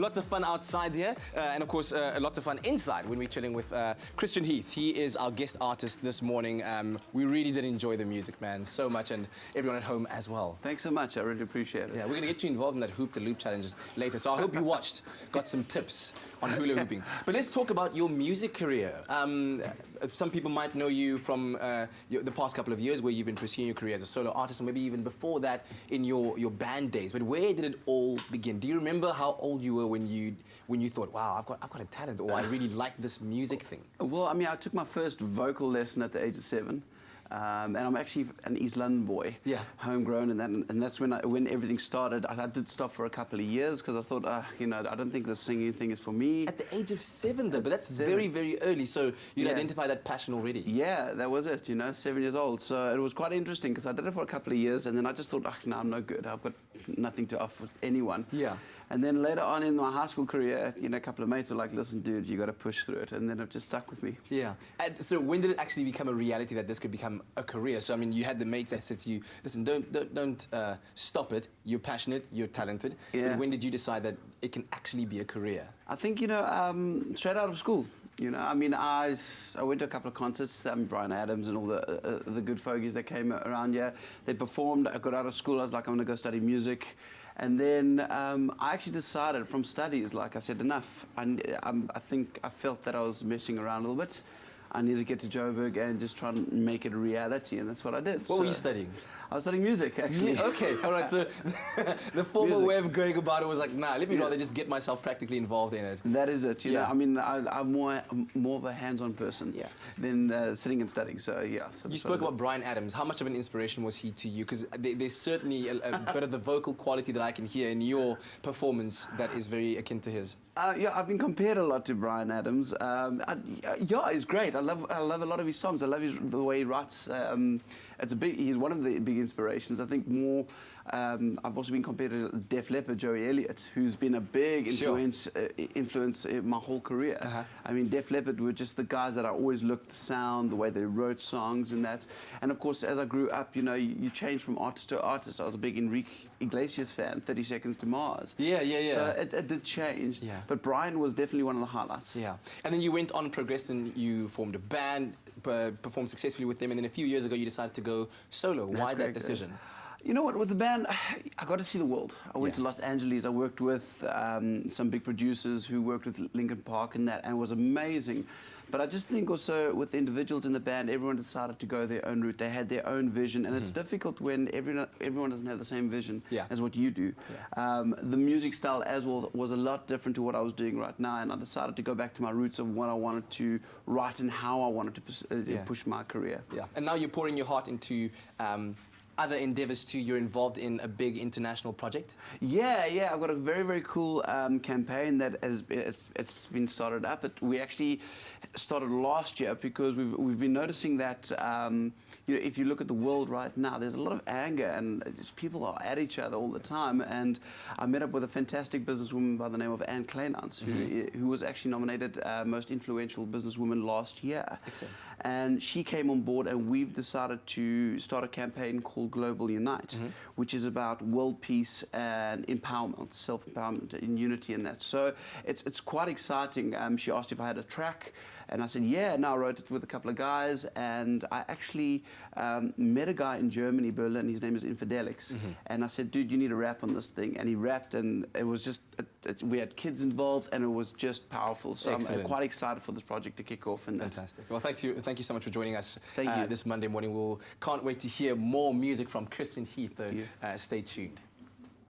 Lots of fun outside here, and of course, lots of fun inside when we're chilling with Christian Heath. He is our guest artist this morning. We really did enjoy the music, man, so much, and everyone at home as well. Thanks so much. I really appreciate it. Yeah, we're going to get you involved in that Hoop the Loop challenge later, so I hope you watched, got some tips on hula hooping. But let's talk about your music career. Some people might know you from the past couple of years where you've been pursuing your career as a solo artist, or maybe even before that in your band days. But where did it all begin? Do you remember how old you were when you thought, wow, I've got a talent, or I really like this music thing? Well, I mean, I took my first vocal lesson at the age of 7. And I'm actually an East London boy, homegrown, and that's when everything started. I did stop for a couple of years because I thought, you know, I don't think the singing thing is for me. At the age of 7, though, but that's very, very early. So you'd identify that passion already. Yeah, that was it. You know, 7 years old. So it was quite interesting because I did it for a couple of years, and then I just thought, no, I'm no good. I've got nothing to offer anyone. Yeah. And then later on in my high school career, you know, a couple of mates were like, listen, dude, you got to push through it. And then it just stuck with me. Yeah. And so when did it actually become a reality that this could become a career? So, I mean, you had the mates that said to you, listen, don't stop it. You're passionate, you're talented. Yeah. But when did you decide that it can actually be a career? I think, you know, straight out of school. You know, I mean, I went to a couple of concerts, Brian Adams and all the good fogies that came around here. They performed. I got out of school. I was like, I'm going to go study music. And then I actually decided from studies, like I said, enough. I think I felt that I was messing around a little bit. I needed to get to Joburg and just try and make it a reality, and that's what I did. What were you studying? I was studying music, actually. Okay, all right, so the formal way of going about it was like, nah, let me rather just get myself practically involved in it. That is it, you know. I mean, I'm more of a hands-on person than sitting and studying, so yeah. So you spoke about Brian Adams. How much of an inspiration was he to you? Because there's certainly a bit of the vocal quality that I can hear in your performance that is very akin to his. Yeah, I've been compared a lot to Brian Adams. Yeah, he's great. I love a lot of his songs. I love the way he writes. He's one of the big inspirations. I think more. I've also been compared to Def Leppard, Joey Elliott, who's been a big influence in my whole career. I mean, Def Leppard were just the guys that I always looked the sound, the way they wrote songs and that. And of course, as I grew up, you know, you change from artist to artist. I was a big Enrique Iglesias fan, 30 Seconds to Mars. Yeah. So it did change. Yeah. But Brian was definitely one of the highlights. Yeah. And then you went on progressing. You formed a band, performed successfully with them, and then a few years ago you decided to go solo. Why that decision? You know what, with the band, I got to see the world. I went to Los Angeles. I worked with some big producers who worked with Linkin Park and that, and it was amazing. But I just think also with the individuals in the band, everyone decided to go their own route. They had their own vision, and it's difficult when everyone doesn't have the same vision as what you do. The music style as well was a lot different to what I was doing right now, and I decided to go back to my roots of what I wanted to write and how I wanted to push my career. Yeah, and now you're pouring your heart into other endeavors too. You're involved in a big international project? Yeah, I've got a very, very cool campaign that it's been started up. We actually started last year because we've been noticing that you know, if you look at the world right now, there's a lot of anger and just people are at each other all the time. And I met up with a fantastic businesswoman by the name of Anne Kleinans, who was actually nominated Most Influential Businesswoman last year. Excellent. And she came on board, and we've decided to start a campaign called Global Unite, which is about world peace and empowerment, self-empowerment and unity in that. So it's quite exciting. She asked if I had a track, and I said, yeah, and I wrote it with a couple of guys, and I actually met a guy in Germany, Berlin, his name is Infidelix, and I said, dude, you need to rap on this thing, and he rapped, and it was just, we had kids involved, and it was just powerful. So I'm quite excited for this project to kick off. And fantastic. Well, thank you so much for joining us you. this Monday morning. Can't wait to hear more music from Christian Heath, though. Stay tuned.